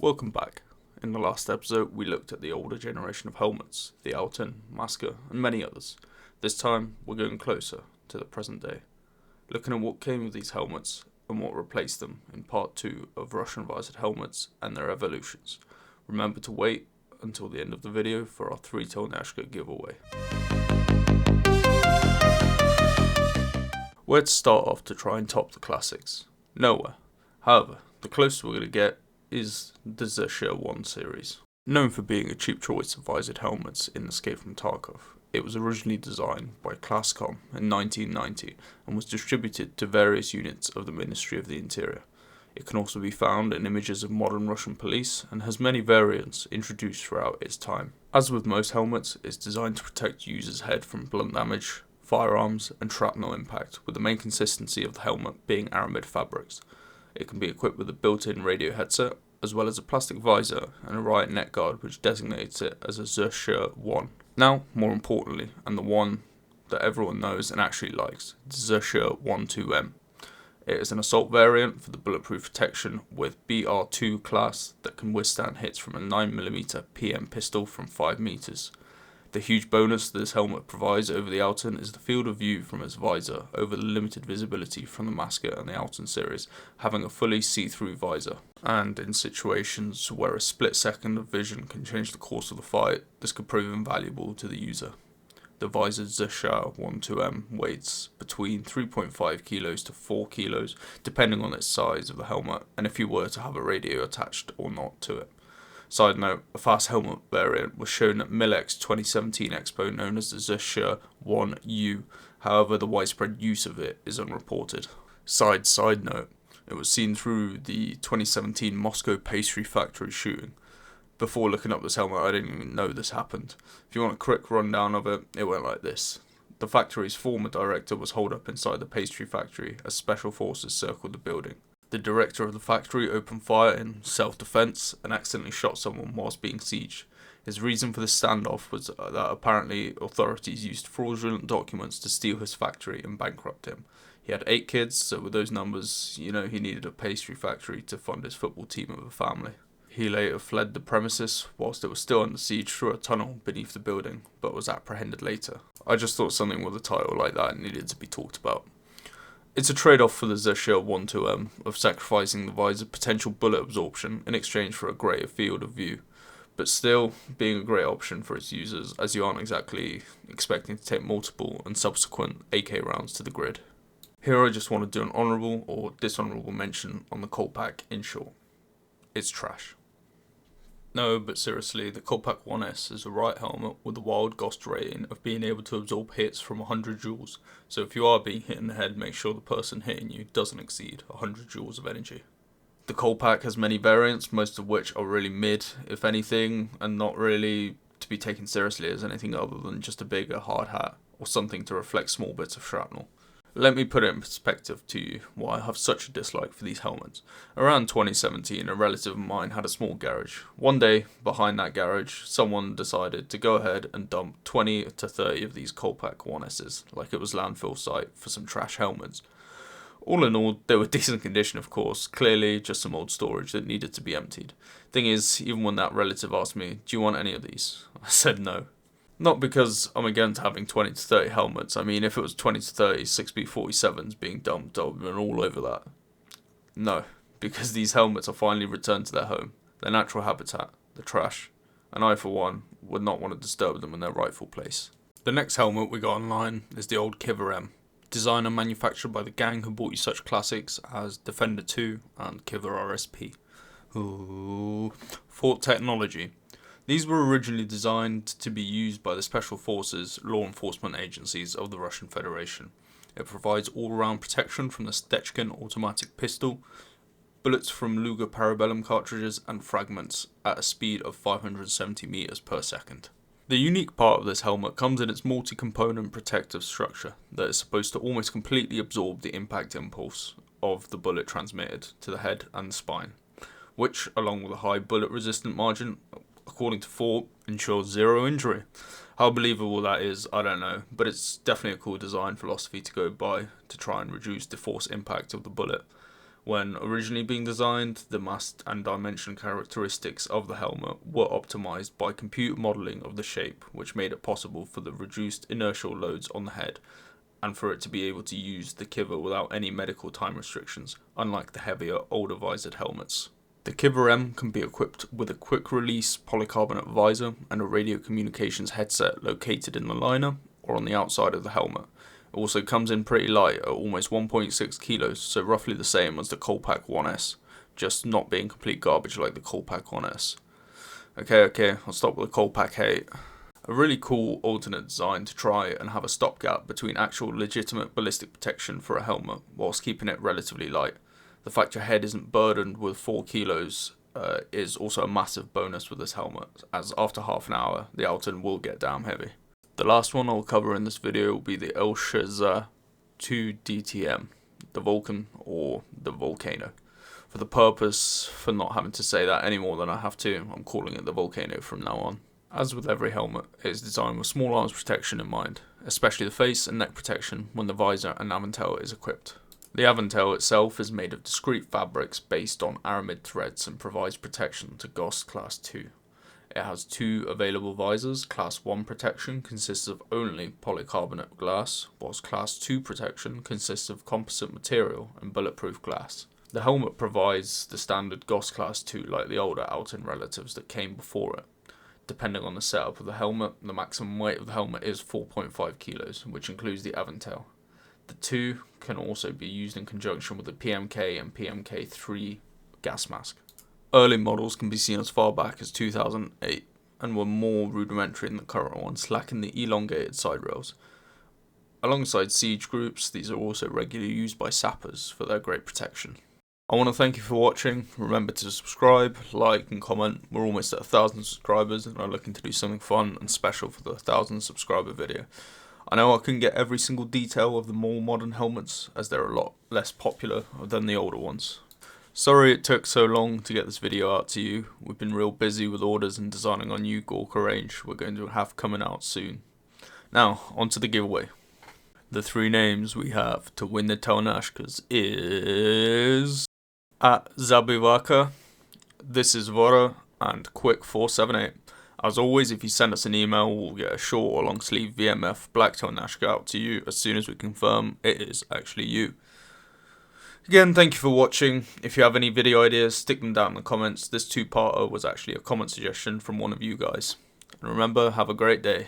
Welcome back. In the last episode, we looked at the older generation of helmets, the Alton, Masker, and many others. This time, we're going closer to the present day, looking at what came with these helmets and what replaced them in part 2 of Russian Visored helmets and their evolutions. Remember to wait until the end of the video for our 3-Telnashka giveaway. Where to start off to try and top the classics? Nowhere. However, the closest we're going to get is the ZSH-1 series. Known for being a cheap choice of visored helmets in Escape from Tarkov, it was originally designed by Classcom in 1990 and was distributed to various units of the Ministry of the Interior. It can also be found in images of modern Russian police and has many variants introduced throughout its time. As with most helmets, it's designed to protect users' head from blunt damage, firearms and shrapnel impact, with the main consistency of the helmet being aramid fabrics. It can be equipped with a built-in radio headset, as well as a plastic visor and a riot neck guard which designates it as a ZSH-1. Now, more importantly, and the one that everyone knows and actually likes, the ZSH-1-2M. It is an assault variant for the bulletproof protection with BR2 class that can withstand hits from a 9mm PM pistol from 5 meters. The huge bonus this helmet provides over the Alton is the field of view from its visor over the limited visibility from the Masker and the Alton series, having a fully see-through visor. And in situations where a split second of vision can change the course of the fight, this could prove invaluable to the user. The visored ZSH-1-2M weighs between 3.5 kilos to 4 kilos, depending on its size of the helmet and if you were to have a radio attached or not to it. Side note, a fast helmet variant was shown at Millex 2017 Expo known as the ZSH-1U, however the widespread use of it is unreported. Side note, it was seen through the 2017 Moscow Pastry factory shooting. Before looking up this helmet, I didn't even know this happened. If you want a quick rundown of it, it went like this. The factory's former director was holed up inside the pastry factory as special forces circled the building. The director of the factory opened fire in self-defense and accidentally shot someone whilst being sieged. His reason for this standoff was that apparently authorities used fraudulent documents to steal his factory and bankrupt him. He had 8 kids, so with those numbers, he needed a pastry factory to fund his football team of a family. He later fled the premises whilst it was still under siege through a tunnel beneath the building, but was apprehended later. I just thought something with a title like that needed to be talked about. It's a trade-off for the ZSH-1-2M of sacrificing the visor's potential bullet absorption in exchange for a greater field of view, but still being a great option for its users as you aren't exactly expecting to take multiple and subsequent AK rounds to the grid. Here I just want to do an honourable or dishonourable mention on the Colt Pack in short. It's trash. No, but seriously, the Colt Pack 1S is a riot helmet with a wild GOST rating of being able to absorb hits from 100 joules, so if you are being hit in the head, make sure the person hitting you doesn't exceed 100 joules of energy. The Colt Pack has many variants, most of which are really mid, if anything, and not really to be taken seriously as anything other than just a bigger hard hat, or something to reflect small bits of shrapnel. Let me put it in perspective to you why I have such a dislike for these helmets. Around 2017, a relative of mine had a small garage. One day, behind that garage, someone decided to go ahead and dump 20 to 30 of these Colt Pack 1Ss, like it was landfill site, for some trash helmets. All in all, they were decent condition of course, clearly just some old storage that needed to be emptied. Thing is, even when that relative asked me, do you want any of these? I said no. Not because I'm against having 20 to 30 helmets. I mean, if it was 20 to 30 6B47s being dumped, I would have been all over that. No, because these helmets are finally returned to their home, their natural habitat, the trash, and I, for one, would not want to disturb them in their rightful place. The next helmet we got online is the old Kiver-M, designed and manufactured by the gang who brought you such classics as Defender 2 and Kiver-RSP. Ooh, Fort Technology. These were originally designed to be used by the Special Forces law enforcement agencies of the Russian Federation. It provides all-round protection from the Stechkin automatic pistol, bullets from Luger Parabellum cartridges and fragments at a speed of 570 meters per second. The unique part of this helmet comes in its multi-component protective structure that is supposed to almost completely absorb the impact impulse of the bullet transmitted to the head and the spine, which, along with a high bullet-resistant margin, according to Fort, ensures zero injury. How believable that is, I don't know, but it's definitely a cool design philosophy to go by to try and reduce the force impact of the bullet. When originally being designed, the mass and dimension characteristics of the helmet were optimized by computer modeling of the shape, which made it possible for the reduced inertial loads on the head, and for it to be able to use the Kiver without any medical time restrictions, unlike the heavier, older visored helmets. The Kiver-M can be equipped with a quick-release polycarbonate visor and a radio communications headset located in the liner or on the outside of the helmet. It also comes in pretty light at almost 1.6 kilos, so roughly the same as the Colpack 1S, just not being complete garbage like the Colpack 1S. Okay, I'll stop with the Colpack hate. A really cool alternate design to try and have a stopgap between actual legitimate ballistic protection for a helmet whilst keeping it relatively light. The fact your head isn't burdened with 4 kilos is also a massive bonus with this helmet, as after half an hour the Alton will get damn heavy. The last one I'll cover in this video will be the ZSH-1 the Vulcan or the Volcano. For the purpose for not having to say that any more than I have to, I'm calling it the Volcano from now on. As with every helmet, it is designed with small arms protection in mind, especially the face and neck protection when the visor and aventail is equipped. The aventail itself is made of discrete fabrics based on aramid threads and provides protection to GOS Class 2. It has 2 available visors. Class 1 protection consists of only polycarbonate glass, whilst Class 2 protection consists of composite material and bulletproof glass. The helmet provides the standard GOS Class 2 like the older Alton relatives that came before it. Depending on the setup of the helmet, the maximum weight of the helmet is 4.5 kilos, which includes the aventail. The 2 can also be used in conjunction with the PMK and PMK3 gas mask. Early models can be seen as far back as 2008 and were more rudimentary than the current ones, lacking the elongated side rails. Alongside siege groups, these are also regularly used by sappers for their great protection. I want to thank you for watching. Remember to subscribe, like and comment. We're almost at 1,000 subscribers and I'm looking to do something fun and special for the 1,000 subscriber video. I know I couldn't get every single detail of the more modern helmets as they're a lot less popular than the older ones. Sorry it took so long to get this video out to you. We've been real busy with orders and designing our new Gorka range we're going to have coming out soon. Now, on to the giveaway. The 3 names we have to win the Telnashkas is at Zabivaka, This is Vora, and Quick478. As always, if you send us an email, we'll get a short or long sleeve VMF black Telnashka out to you as soon as we confirm it is actually you. Again, thank you for watching. If you have any video ideas, stick them down in the comments. This 2-parter was actually a comment suggestion from one of you guys. And remember, have a great day.